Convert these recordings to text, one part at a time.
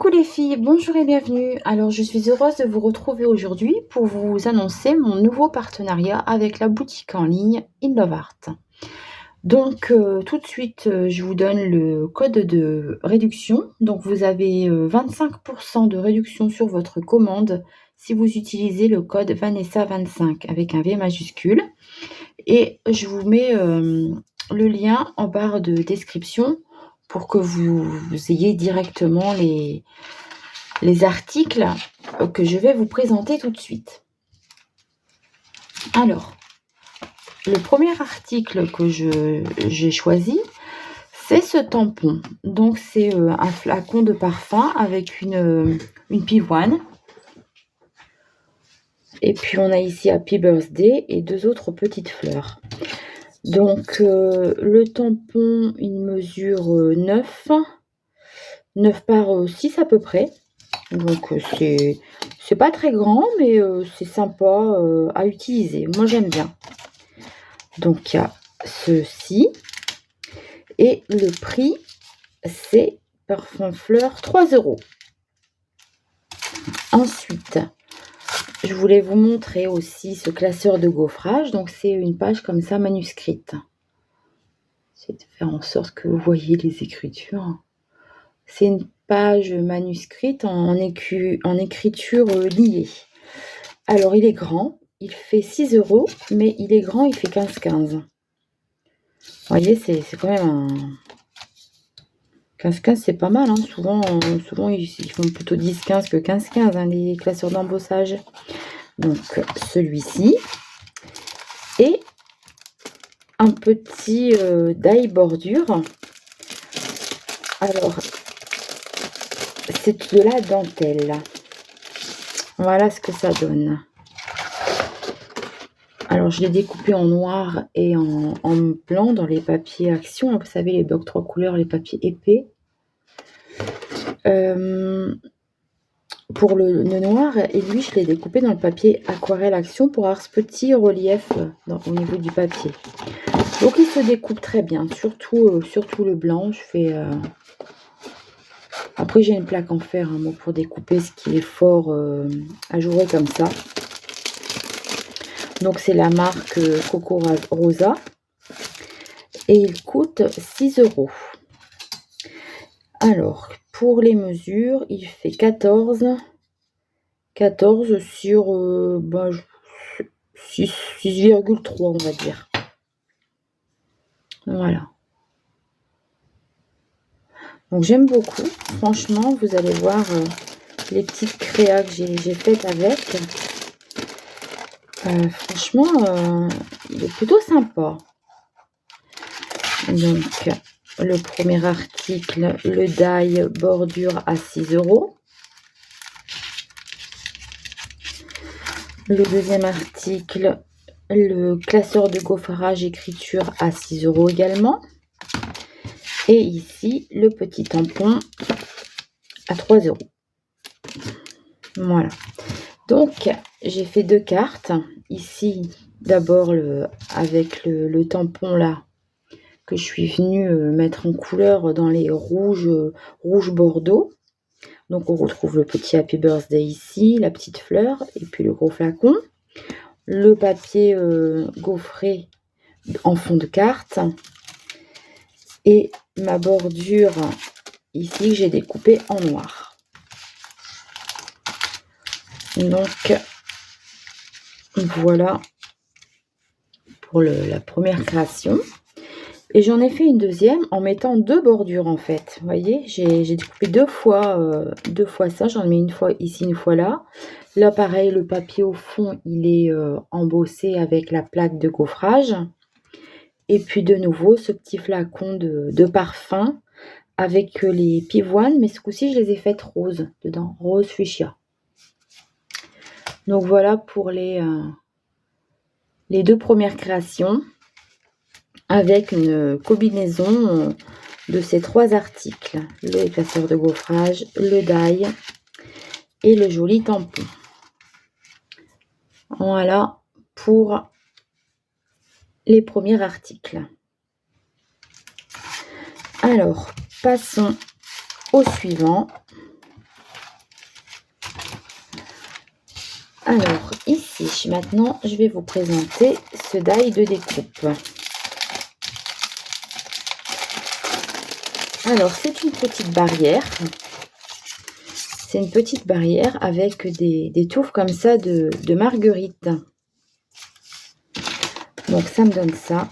Coucou les filles, bonjour et bienvenue. Alors je suis heureuse de vous retrouver aujourd'hui pour vous annoncer mon nouveau partenariat avec la boutique en ligne In Love Art. Donc tout de suite, je vous donne le code de réduction. Donc vous avez 25% de réduction sur votre commande si vous utilisez le code Vanessa25 avec un V majuscule. Et je vous mets le lien en barre de description pour que vous ayez directement les articles que je vais vous présenter tout de suite. Alors, le premier article que j'ai choisi, c'est ce tampon. Donc, c'est un flacon de parfum avec une pivoine. Et puis, on a ici Happy Birthday et deux autres petites fleurs. Donc, le tampon, il mesure 9 par 6 à peu près. Donc, c'est pas très grand, mais c'est sympa à utiliser. Moi, j'aime bien. Donc, il y a ceci. Et le prix, c'est Parfum Fleur 3 €. Ensuite, je voulais vous montrer aussi ce classeur de gaufrage. Donc, c'est une page comme ça, manuscrite. J'essaie de faire en sorte que vous voyez les écritures. C'est une page manuscrite en écriture liée. Alors, il est grand. Il fait 6 €, mais il est grand, il fait 15,15. Vous voyez, c'est quand même un... 15,15, c'est pas mal. Hein. Souvent, ils font plutôt 10,15 que 15,15, hein, les classeurs d'embossage. Donc, celui-ci. Et un petit die bordure. Alors, c'est de la dentelle. Voilà ce que ça donne. Alors, je l'ai découpé en noir et en blanc dans les papiers Action. Vous savez, les blocs 3 couleurs, les papiers épais. Pour le noir, et lui, je l'ai découpé dans le papier Aquarelle Action pour avoir ce petit relief au niveau du papier. Donc, il se découpe très bien, surtout le blanc. Je fais... Après, j'ai une plaque en fer moi, pour découper ce qui est fort ajouré comme ça. Donc, c'est la marque Coco Rosa. Et il coûte 6 €. Alors, pour les mesures, il fait 14 sur 6,3, on va dire. Voilà. Donc, j'aime beaucoup. Franchement, vous allez voir les petites créas que j'ai faites avec. Franchement, il est plutôt sympa. Donc, le premier article, le die bordure à 6 €. Le deuxième article, le classeur de gaufrage écriture à 6 € également. Et ici, le petit tampon à 3 €. Voilà. Donc, j'ai fait deux cartes. Ici, d'abord, avec le tampon là, que je suis venue mettre en couleur dans les rouges bordeaux. Donc, on retrouve le petit Happy Birthday ici, la petite fleur, et puis le gros flacon. Le papier gaufré en fond de carte. Et ma bordure ici que j'ai découpée en noir. Donc, voilà pour la première création. Et j'en ai fait une deuxième en mettant deux bordures en fait. Vous voyez, j'ai découpé deux fois ça. J'en mets une fois ici, une fois là. Là, pareil, le papier au fond, il est embossé avec la plaque de gaufrage. Et puis de nouveau, ce petit flacon de parfum avec les pivoines. Mais ce coup-ci, je les ai faites roses dedans. Rose fuchsia. Donc voilà pour les deux premières créations. Avec une combinaison de ces trois articles, le classeur de gaufrage, le die et le joli tampon. Voilà pour les premiers articles. Alors, passons au suivant. Alors, ici, maintenant, je vais vous présenter ce die de découpe. Alors, c'est une petite barrière. C'est une petite barrière avec des touffes comme ça de marguerite. Donc, ça me donne ça.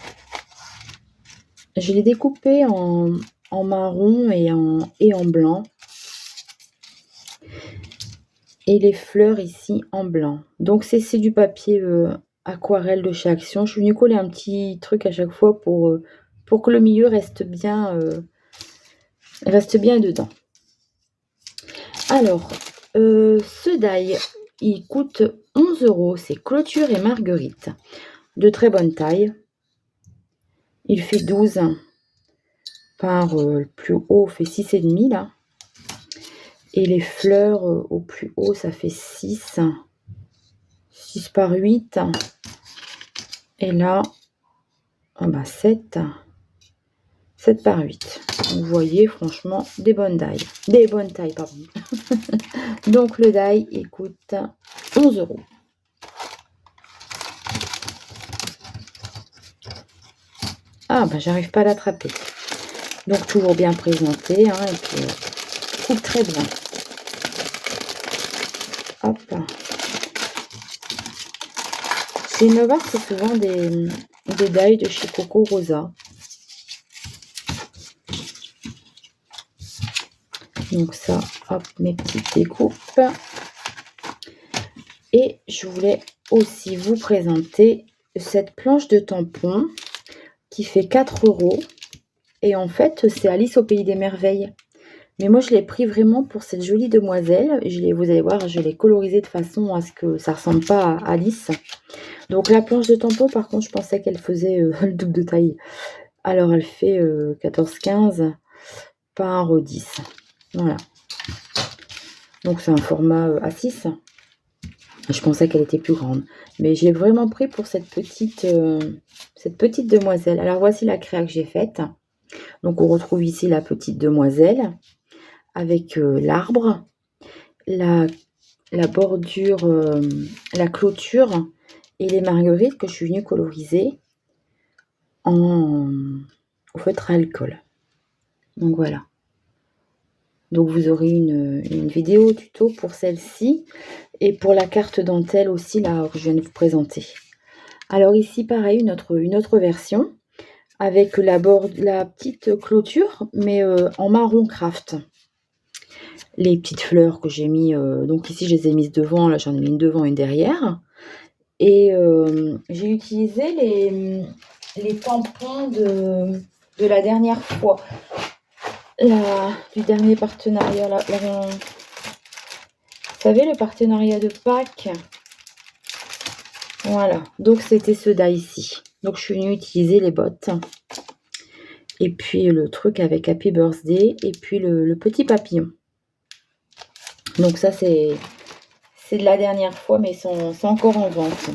Je l'ai découpé en marron et en blanc. Et les fleurs ici en blanc. Donc, c'est du papier aquarelle de chez Action. Je suis venue coller un petit truc à chaque fois pour que le milieu reste bien dedans. Alors, ce die, il coûte 11 €. C'est clôture et marguerite. De très bonne taille. Il fait 12 par le plus haut fait 6,5 là. Et les fleurs au plus haut, ça fait 6. 6 par 8. Et là, 7. 7 par 8. Vous voyez, franchement, des bonnes tailles. Des bonnes tailles, pardon. Donc, le die, il coûte 11 €. Ah, j'arrive pas à l'attraper. Donc, toujours bien présenté, hein, et puis coupe très bien. Hop. Chez Inlovart, c'est souvent des die de chez Coco Rosa. Donc ça, hop, mes petites découpes. Et je voulais aussi vous présenter cette planche de tampons qui fait 4 €. Et en fait, c'est Alice au Pays des Merveilles. Mais moi, je l'ai pris vraiment pour cette jolie demoiselle. Vous allez voir, je l'ai colorisée de façon à ce que ça ne ressemble pas à Alice. Donc la planche de tampons, par contre, je pensais qu'elle faisait le double de taille. Alors, elle fait 14-15 par 10. Voilà. Donc, c'est un format A6. Je pensais qu'elle était plus grande. Mais je l'ai vraiment pris pour cette petite demoiselle. Alors, voici la créa que j'ai faite. Donc, on retrouve ici la petite demoiselle avec l'arbre, la bordure, la clôture et les marguerites que je suis venue coloriser au feutre à alcool. Donc, voilà. Donc, vous aurez une vidéo tuto pour celle-ci et pour la carte dentelle aussi, là, que je viens de vous présenter. Alors, ici, pareil, une autre version avec la petite clôture, mais en marron craft. Les petites fleurs que j'ai mis, donc ici, je les ai mises devant. Là, j'en ai mis une devant, une derrière. Et j'ai utilisé les tampons de la dernière fois. Du dernier partenariat, vous savez, le partenariat de Pâques. Voilà, donc c'était ce die ici. Donc je suis venue utiliser les bottes. Et puis le truc avec Happy Birthday. Et puis le petit papillon. Donc ça, c'est de la dernière fois, mais c'est encore en vente.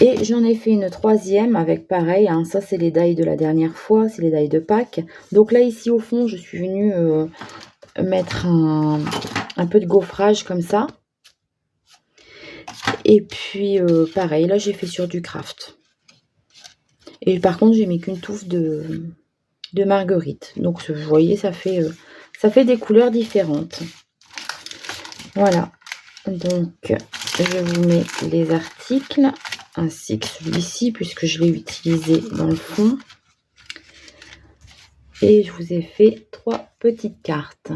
Et j'en ai fait une troisième avec pareil, hein, ça c'est les die de la dernière fois, c'est les die de Pâques. Donc là ici au fond, je suis venue mettre un peu de gaufrage comme ça. Et puis pareil, là j'ai fait sur du craft. Et par contre, j'ai mis qu'une touffe de marguerite. Donc vous voyez, ça fait des couleurs différentes. Voilà. Donc je vous mets les articles ainsi que celui-ci puisque je l'ai utilisé dans le fond. Et je vous ai fait 3 petites cartes.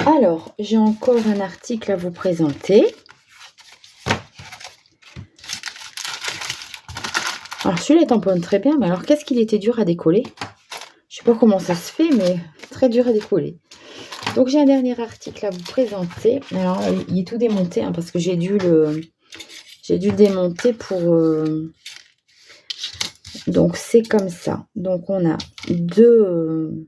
Alors, j'ai encore un article à vous présenter. Alors celui-là tamponne très bien, mais alors qu'est-ce qu'il était dur à décoller? Je sais pas comment ça se fait, mais très dur à décoller. Donc j'ai un dernier article à vous présenter. Alors il est tout démonté, hein, parce que j'ai dû le démonter pour... Donc c'est comme ça. Donc on a deux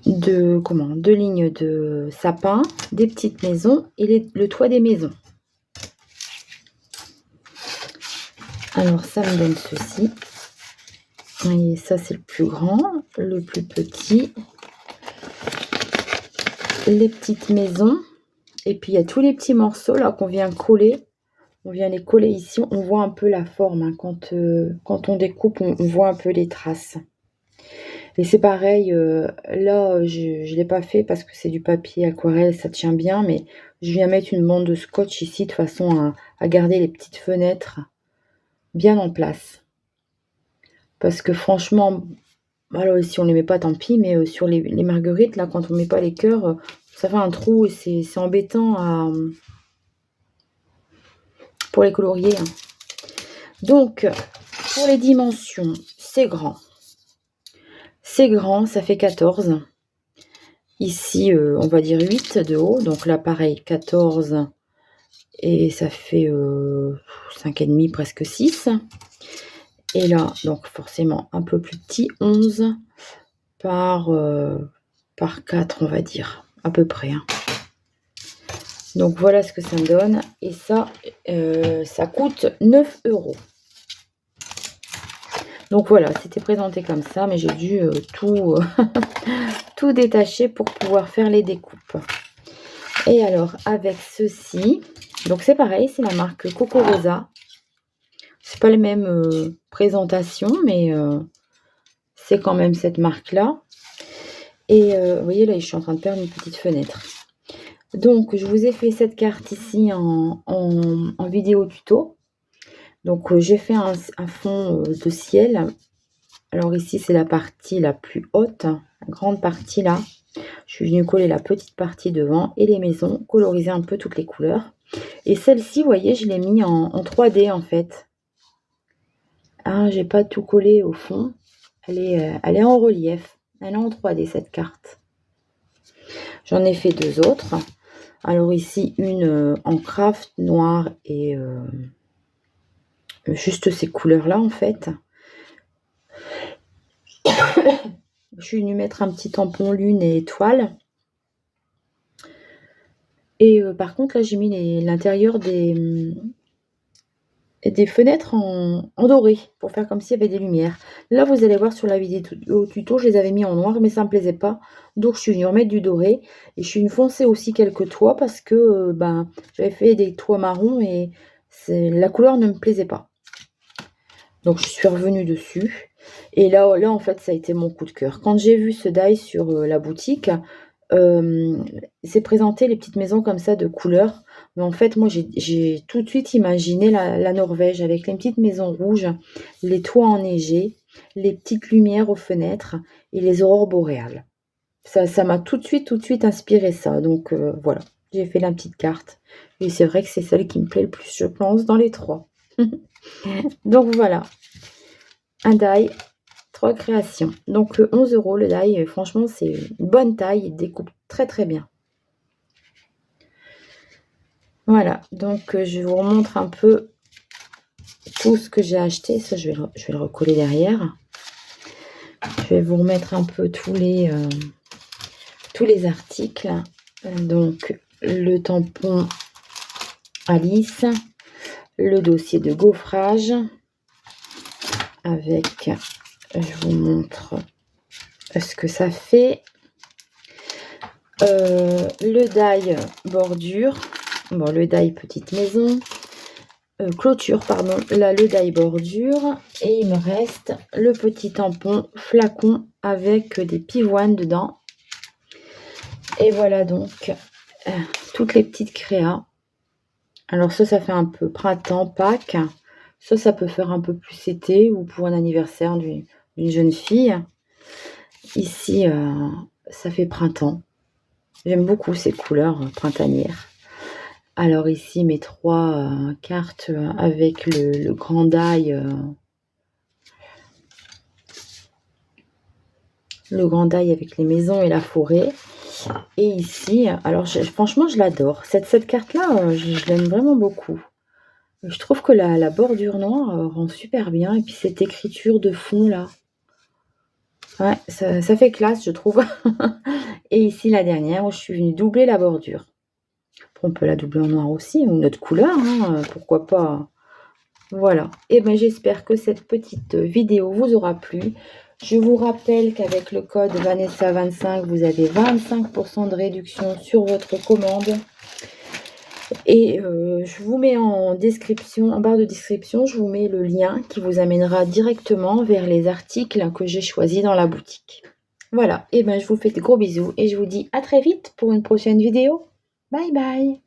lignes de sapins, des petites maisons et le toit des maisons. Alors ça me donne ceci. Et ça c'est le plus grand, le plus petit les petites maisons. Et puis, il y a tous les petits morceaux là qu'on vient coller. On vient les coller ici. On voit un peu la forme. Hein. Quand on découpe, on voit un peu les traces. Et c'est pareil, là, je ne l'ai pas fait parce que c'est du papier aquarelle, ça tient bien. Mais je viens mettre une bande de scotch ici de façon à garder les petites fenêtres bien en place. Parce que franchement, alors si on ne les met pas, tant pis. Mais sur les marguerites, là, quand on ne met pas les cœurs, ça fait un trou et c'est embêtant pour les colorier. Hein. Donc, pour les dimensions, c'est grand. C'est grand, ça fait 14. Ici, on va dire 8 de haut. Donc là, pareil, 14. Et ça fait 5,5, presque 6. Et là, donc forcément, un peu plus petit, 11 par 4, on va dire, à peu près. Hein. Donc voilà ce que ça me donne. Et ça, ça coûte 9 €. Donc voilà, c'était présenté comme ça, mais j'ai dû tout détacher pour pouvoir faire les découpes. Et alors, avec ceci, donc c'est pareil, c'est la marque Coco Rosa. C'est pas les mêmes présentations, mais c'est quand même cette marque-là. Et vous voyez, là, je suis en train de faire une petite fenêtre. Donc, je vous ai fait cette carte ici en vidéo tuto. Donc, j'ai fait un fond de ciel. Alors ici, c'est la partie la plus haute, la grande partie là. Je suis venue coller la petite partie devant et les maisons, coloriser un peu toutes les couleurs. Et celle-ci, vous voyez, je l'ai mis en 3D en fait. Ah, j'ai pas tout collé au fond. Elle est en relief. Elle est en 3D cette carte. J'en ai fait 2 autres. Alors ici, une en craft noir et juste ces couleurs-là en fait. Je suis venue mettre un petit tampon lune et étoile. Et par contre, là, j'ai mis l'intérieur des fenêtres en doré pour faire comme s'il y avait des lumières. Là, vous allez voir sur la vidéo tuto, je les avais mis en noir, mais ça ne me plaisait pas. Donc, je suis venue remettre du doré. Et je suis venue foncer aussi quelques toits parce que j'avais fait des toits marrons et la couleur ne me plaisait pas. Donc, je suis revenue dessus. Et là, en fait, ça a été mon coup de cœur. Quand j'ai vu ce die sur la boutique, c'est présenté les petites maisons comme ça de couleurs. Mais en fait, moi, j'ai tout de suite imaginé la Norvège avec les petites maisons rouges, les toits enneigés, les petites lumières aux fenêtres et les aurores boréales. Ça m'a tout de suite inspiré ça. Donc, voilà, j'ai fait la petite carte. Et c'est vrai que c'est celle qui me plaît le plus, je pense, dans les 3. Donc, voilà. Un die, 3 créations. Donc, 11 € le die. Franchement, c'est une bonne taille. Il découpe très, très bien. Voilà, donc je vous remontre un peu tout ce que j'ai acheté. Ça, je vais le recoller derrière. Je vais vous remettre un peu tous les articles. Donc, le tampon Alice, le dossier de gaufrage avec, je vous montre ce que ça fait. Le die bordure. Bon, le die petite maison, clôture, pardon, là le die bordure, et il me reste le petit tampon flacon avec des pivoines dedans. Et voilà donc toutes les petites créas. Alors ça fait un peu printemps, Pâques. Ça peut faire un peu plus été ou pour un anniversaire d'une jeune fille. Ici, ça fait printemps. J'aime beaucoup ces couleurs printanières. Alors ici, mes 3 cartes avec le grand die. Le grand die avec les maisons et la forêt. Et ici, alors franchement, je l'adore. Cette carte-là, je l'aime vraiment beaucoup. Je trouve que la bordure noire rend super bien. Et puis cette écriture de fond là. Ouais, ça fait classe, je trouve. Et ici, la dernière, où je suis venue doubler la bordure. On peut la doubler en noir aussi, ou une autre couleur, hein, pourquoi pas. Voilà. Et bien, j'espère que cette petite vidéo vous aura plu. Je vous rappelle qu'avec le code Vanessa25, vous avez 25% de réduction sur votre commande. Et je vous mets en description, en barre de description, je vous mets le lien qui vous amènera directement vers les articles que j'ai choisis dans la boutique. Voilà, et ben je vous fais de gros bisous et je vous dis à très vite pour une prochaine vidéo. Bye bye!